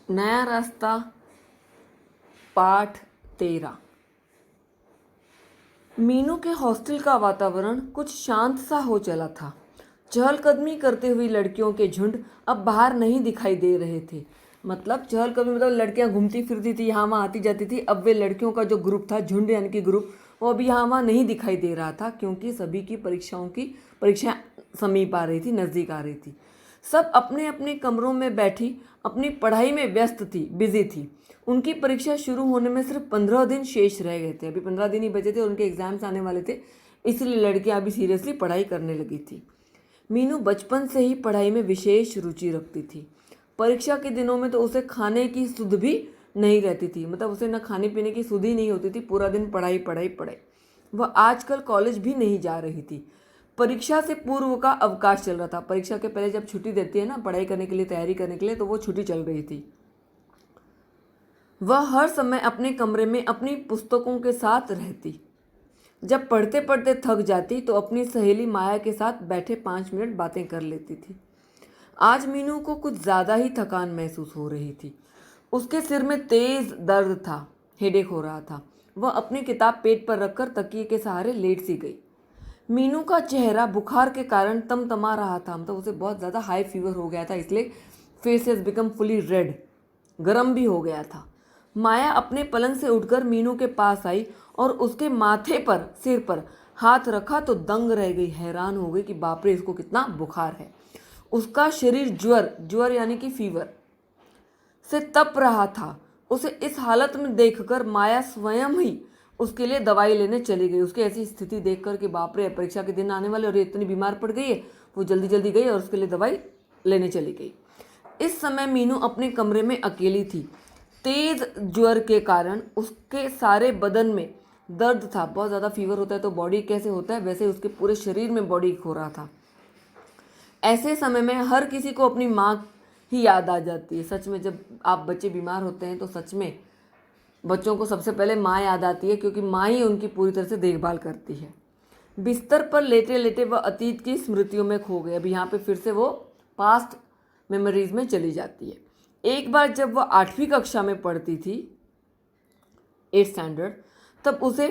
नया रास्ता पाठ 13। मीनू के हॉस्टल का वातावरण कुछ शांत सा हो चला था। चहलकदमी करते हुई लड़कियों के झुंड अब बाहर नहीं दिखाई दे रहे थे। मतलब चहलकदमी मतलब लड़कियां घूमती फिरती थी, यहाँ वहाँ आती जाती थी। अब वे लड़कियों का जो ग्रुप था, झुंड यानी कि ग्रुप, वो अभी यहाँ वहाँ नहीं दिखाई दे रहा था, क्योंकि सभी की परीक्षाएं समीप आ रही थी, नज़दीक आ रही थी। सब अपने अपने कमरों में बैठी अपनी पढ़ाई में व्यस्त थी, बिजी थी। उनकी परीक्षा शुरू होने में सिर्फ 15 दिन शेष रह गए थे। अभी 15 दिन ही बचे थे और उनके एग्जाम्स आने वाले थे, इसलिए लड़कियां अभी सीरियसली पढ़ाई करने लगी थी। मीनू बचपन से ही पढ़ाई में विशेष रुचि रखती थी। परीक्षा के दिनों में तो उसे खाने की सुध भी नहीं रहती थी, मतलब उसे न खाने पीने की सुध ही नहीं होती थी, पूरा दिन पढ़ाई पढ़ाई पढ़ाई। वह आजकल कॉलेज भी नहीं जा रही थी। परीक्षा से पूर्व का अवकाश चल रहा था। परीक्षा के पहले जब छुट्टी देती है ना, पढ़ाई करने के लिए, तैयारी करने के लिए, तो वो छुट्टी चल रही थी। वह हर समय अपने कमरे में अपनी पुस्तकों के साथ रहती। जब पढ़ते पढ़ते थक जाती तो अपनी सहेली माया के साथ बैठे 5 मिनट बातें कर लेती थी। आज मीनू को कुछ ज़्यादा ही थकान महसूस हो रही थी। उसके सिर में तेज दर्द था, हेडेक हो रहा था। वह अपनी किताब पेट पर रखकर तकिए के सहारे लेट सी गई। मीनू का चेहरा बुखार के कारण तमतमा रहा था, मतलब उसे बहुत ज़्यादा हाई फीवर हो गया था, इसलिए face has become fully red, गर्म भी हो गया था। माया अपने पलंग से उठकर मीनू के पास आई और उसके माथे पर, सिर पर हाथ रखा तो दंग रह गई, हैरान हो गई कि बाप रे, इसको कितना बुखार है। उसका शरीर ज्वर यानी कि फीवर से तप रहा था। उसे इस हालत में देखकर माया स्वयं ही उसके लिए दवाई लेने चली गई। उसकी ऐसी स्थिति देखकर कि बाप रे, परीक्षा के दिन आने वाले और ये इतनी बीमार पड़ गई है, वो जल्दी जल्दी गई और उसके लिए दवाई लेने चली गई। इस समय मीनू अपने कमरे में अकेली थी। तेज ज्वर के कारण उसके सारे बदन में दर्द था। बहुत ज़्यादा फीवर होता है तो बॉडी कैसे होता है, वैसे उसके पूरे शरीर में बॉडी हो रहा था। ऐसे समय में हर किसी को अपनी माँ ही याद आ जाती है। सच में जब आप बच्चे बीमार होते हैं तो सच में बच्चों को सबसे पहले माँ याद आती है, क्योंकि माँ ही उनकी पूरी तरह से देखभाल करती है। बिस्तर पर लेटे लेटे वह अतीत की स्मृतियों में खो गए। अभी यहाँ पे फिर से वो पास्ट मेमोरीज में चली जाती है। एक बार जब वह 8वीं कक्षा में पढ़ती थी, 8th स्टैंडर्ड, तब उसे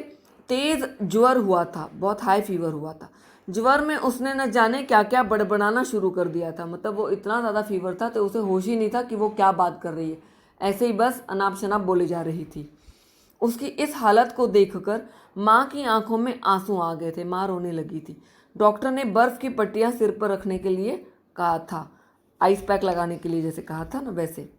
तेज ज्वर हुआ था, बहुत हाई फीवर हुआ था। ज्वर में उसने न जाने क्या क्या बड़बड़ाना शुरू कर दिया था। मतलब वो इतना ज़्यादा फीवर था तो उसे होश ही नहीं था कि वो क्या बात कर रही है, ऐसे ही बस अनाप शनाप बोली जा रही थी। उसकी इस हालत को देखकर माँ की आंखों में आंसू आ गए थे, माँ रोने लगी थी। डॉक्टर ने बर्फ़ की पट्टियाँ सिर पर रखने के लिए कहा था, आइस पैक लगाने के लिए जैसे कहा था ना, वैसे।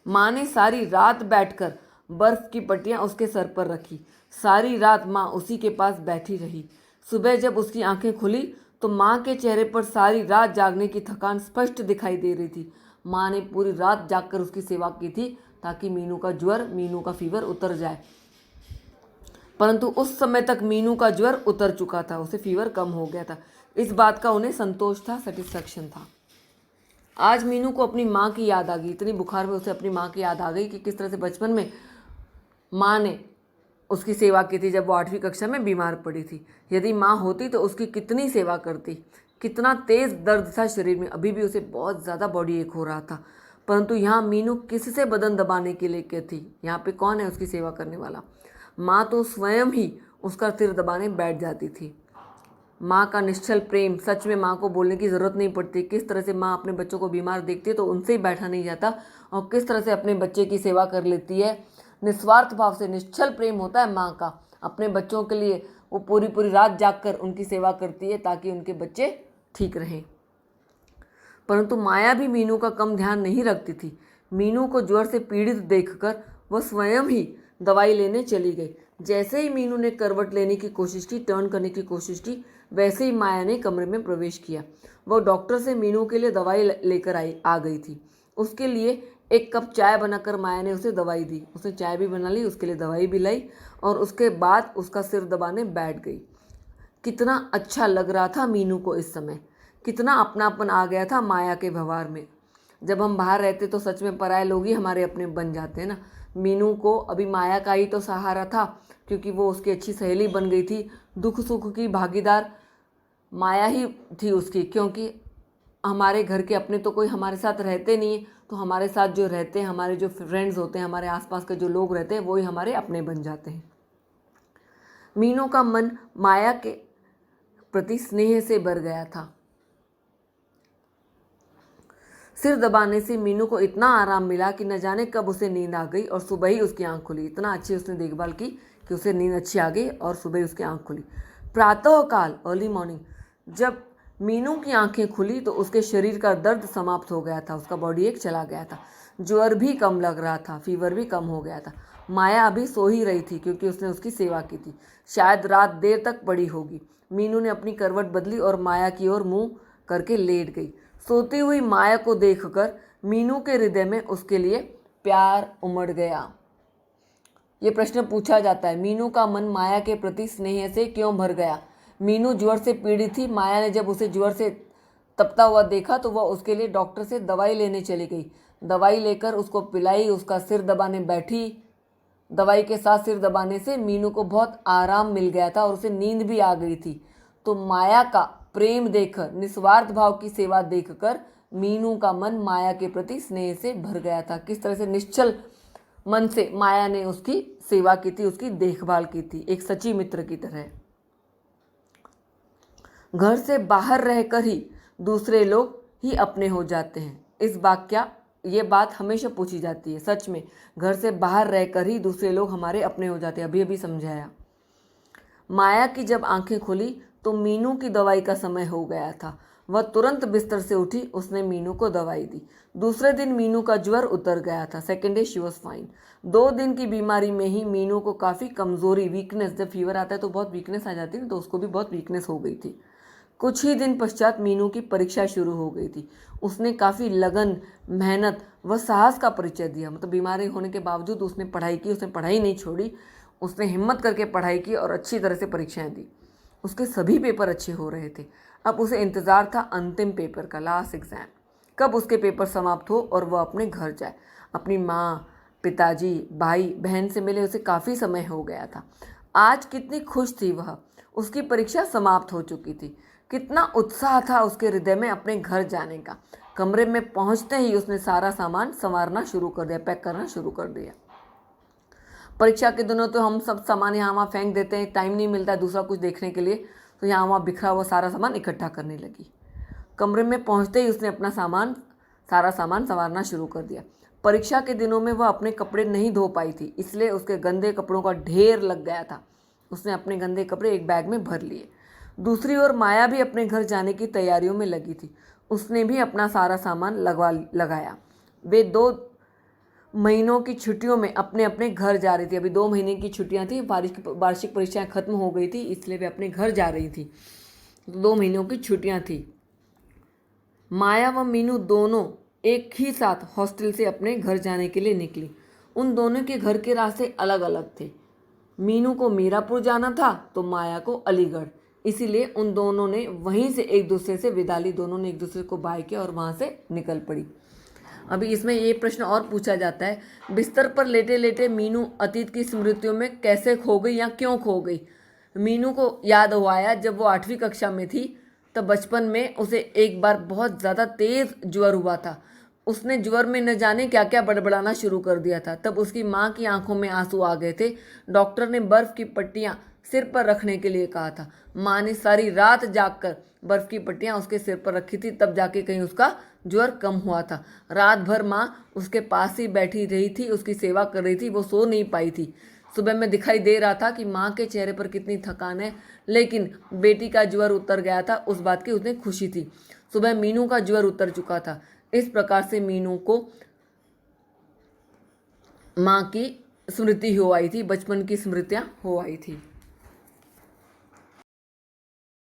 माँ ने सारी रात बैठकर बर्फ़ की पट्टियाँ उसके सर पर रखी। सारी रात माँ उसी के पास बैठी रही। सुबह जब उसकी आंखें खुली तो माँ के चेहरे पर सारी रात जागने की थकान स्पष्ट दिखाई दे रही थी। माँ ने पूरी रात जागकर उसकी सेवा की थी ताकि मीनू का ज्वर, मीनू का फीवर उतर जाए। परंतु उस समय तक मीनू का ज्वर उतर चुका था, उसे फीवर कम हो गया था। इस बात का उन्हें संतोष था, सेटिस्फैक्शन था। आज मीनू को अपनी माँ की याद आ गई। इतनी बुखार में उसे अपनी माँ की याद आ गई कि किस तरह से बचपन में माँ ने उसकी सेवा की थी जब वो 8वीं कक्षा में बीमार पड़ी थी। यदि माँ होती तो उसकी कितनी सेवा करती। कितना तेज दर्द था शरीर में, अभी भी उसे बहुत ज़्यादा बॉडी एक हो रहा था। परंतु यहाँ मीनू किससे बदन दबाने के लिए थी? यहाँ पे कौन है उसकी सेवा करने वाला? माँ तो स्वयं ही उसका सिर दबाने बैठ जाती थी। माँ का निश्चल प्रेम, सच में माँ को बोलने की ज़रूरत नहीं पड़ती। किस तरह से माँ अपने बच्चों को बीमार देखती है तो उनसे ही बैठा नहीं जाता, और किस तरह से अपने बच्चे की सेवा कर लेती है। निस्वार्थ भाव से निश्चल प्रेम होता है माँ का अपने बच्चों के लिए। वो पूरी पूरी रात जागकर उनकी सेवा करती है ताकि उनके बच्चे ठीक रहें। परंतु माया भी मीनू का कम ध्यान नहीं रखती थी। मीनू को ज्वर से पीड़ित देखकर वह स्वयं ही दवाई लेने चली गई। जैसे ही मीनू ने करवट लेने की कोशिश की, टर्न करने की कोशिश की, वैसे ही माया ने कमरे में प्रवेश किया। वह डॉक्टर से मीनू के लिए दवाई लेकर आ गई थी। उसके लिए एक कप चाय बनाकर माया ने उसे दवाई दी। उसने चाय भी बना ली, उसके लिए दवाई भी लाई, और उसके बाद उसका सिर दबाने बैठ गई। कितना अच्छा लग रहा था मीनू को इस समय, कितना अपनापन आ गया था माया के व्यवहार में। जब हम बाहर रहते तो सच में पराये लोग ही हमारे अपने बन जाते हैं ना। मीनू को अभी माया का ही तो सहारा था, क्योंकि वो उसकी अच्छी सहेली बन गई थी। दुख सुख की भागीदार माया ही थी उसकी, क्योंकि हमारे घर के अपने तो कोई हमारे साथ रहते नहीं है, तो हमारे साथ जो रहते हैं, हमारे जो फ्रेंड्स होते हैं, हमारे आसपास के जो लोग रहते हैं, वही हमारे अपने बन जाते हैं। मीनू का मन माया के प्रति स्नेह से भर गया था। सिर दबाने से मीनू को इतना आराम मिला कि न जाने कब उसे नींद आ गई और सुबह ही उसकी आंख खुली। इतना अच्छी उसने देखभाल की कि उसे नींद अच्छी आ गई और सुबह ही उसकी आंख खुली। प्रातःकाल, अर्ली मॉर्निंग, जब मीनू की आंखें खुली तो उसके शरीर का दर्द समाप्त हो गया था। उसका बॉडी एक चला गया था। ज्वर भी कम लग रहा था, फीवर भी कम हो गया था। माया अभी सो ही रही थी क्योंकि उसने उसकी सेवा की थी। शायद रात देर तक पड़ी होगी। मीनू ने अपनी करवट बदली और माया की ओर मुंह करके लेट गई। सोती हुई माया को देखकर मीनू के हृदय में उसके लिए प्यार उमड़ गया। ये प्रश्न पूछा जाता है, मीनू का मन माया के प्रति स्नेह से क्यों भर गया? मीनू ज्वर से पीड़ित थी। माया ने जब उसे ज्वर से तपता हुआ देखा तो वह उसके लिए डॉक्टर से दवाई लेने चली गई। दवाई लेकर उसको पिलाई, उसका सिर दबाने बैठी। दवाई के साथ सिर दबाने से मीनू को बहुत आराम मिल गया था और उसे नींद भी आ गई थी। तो माया का प्रेम देखकर, निस्वार्थ भाव की सेवा देखकर मीनू का मन माया के प्रति स्नेह से भर गया था। किस तरह से निश्चल मन से माया ने उसकी सेवा की थी, उसकी देखभाल की थी, एक सच्ची मित्र की तरह। घर से बाहर रहकर ही दूसरे लोग ही अपने हो जाते हैं। ये बात हमेशा पूछी जाती है। सच में घर से बाहर रहकर ही दूसरे लोग हमारे अपने हो जाते हैं। अभी अभी समझाया। माया की जब आंखें खुली तो मीनू की दवाई का समय हो गया था। वह तुरंत बिस्तर से उठी। उसने मीनू को दवाई दी। दूसरे दिन मीनू का ज्वर उतर गया था। Second day she was fine. 2 दिन की बीमारी में ही मीनू को काफ़ी कमजोरी, वीकनेस, जब फीवर आता है तो बहुत वीकनेस आ जाती है, तो उसको भी बहुत वीकनेस हो गई थी। कुछ ही दिन पश्चात मीनू की परीक्षा शुरू हो गई थी। उसने काफ़ी लगन, मेहनत व साहस का परिचय दिया। मतलब बीमारी होने के बावजूद उसने पढ़ाई की, उसने पढ़ाई नहीं छोड़ी, उसने हिम्मत करके पढ़ाई की और अच्छी तरह से परीक्षाएं दी। उसके सभी पेपर अच्छे हो रहे थे। अब उसे इंतज़ार था अंतिम पेपर का, लास्ट एग्ज़ाम, कब उसके पेपर समाप्त हो और वह अपने घर जाए, अपनी माँ, पिताजी, भाई बहन से मिले। उसे काफ़ी समय हो गया था। आज कितनी खुश थी वह। उसकी परीक्षा समाप्त हो चुकी थी। कितना उत्साह था उसके हृदय में अपने घर जाने का। कमरे में पहुंचते ही उसने सारा सामान संवारना शुरू कर दिया, पैक करना शुरू कर दिया। परीक्षा के दिनों तो हम सब सामान यहाँ वहाँ फेंक देते हैं, टाइम नहीं मिलता है दूसरा कुछ देखने के लिए, तो यहाँ वहाँ बिखरा हुआ सारा सामान इकट्ठा करने लगी। कमरे में पहुंचते ही उसने अपना सारा सामान संवारना शुरू कर दिया। परीक्षा के दिनों में वह अपने कपड़े नहीं धो पाई थी, इसलिए उसके गंदे कपड़ों का ढेर लग गया था। उसने अपने गंदे कपड़े एक बैग में भर लिए। दूसरी ओर माया भी अपने घर जाने की तैयारियों में लगी थी। उसने भी अपना सारा सामान लगाया। वे 2 महीनों की छुट्टियों में अपने अपने घर जा रही थी। अभी 2 महीने की छुट्टियां थी, वार्षिक परीक्षाएं खत्म हो गई थी, इसलिए वे अपने घर जा रही थी। 2 महीनों की छुट्टियां थी। माया व मीनू दोनों एक ही साथ हॉस्टल से अपने घर जाने के लिए निकली। उन दोनों के घर के रास्ते अलग अलग थे। मीनू को मीरापुर जाना था तो माया को अलीगढ़, इसीलिए उन दोनों ने वहीं से एक दूसरे से विदा ली। दोनों ने एक दूसरे को बाय किया और वहाँ से निकल पड़ी। अभी इसमें ये प्रश्न और पूछा जाता है, बिस्तर पर लेटे लेटे मीनू अतीत की स्मृतियों में कैसे खो गई या क्यों खो गई? मीनू को याद हुआ आया जब वो 8वीं कक्षा में थी, तब बचपन में उसे एक बार बहुत ज़्यादा तेज़ ज्वर हुआ था। उसने ज्वर में न जाने क्या क्या बड़बड़ाना शुरू कर दिया था। तब उसकी माँ की आंखों में आंसू आ गए थे। डॉक्टर ने बर्फ़ की पट्टियाँ सिर पर रखने के लिए कहा था। माँ ने सारी रात जागकर बर्फ़ की पट्टियाँ उसके सिर पर रखी थी, तब जाके कहीं उसका ज्वर कम हुआ था। रात भर माँ उसके पास ही बैठी रही थी, उसकी सेवा कर रही थी, वो सो नहीं पाई थी। सुबह में दिखाई दे रहा था कि माँ के चेहरे पर कितनी थकान है, लेकिन बेटी का ज्वर उतर गया था, उस बात की उसे खुशी थी। सुबह मीनू का ज्वर उतर चुका था। इस प्रकार से मीनू को माँ की स्मृति हो आई थी, बचपन की स्मृतियाँ हो आई थी।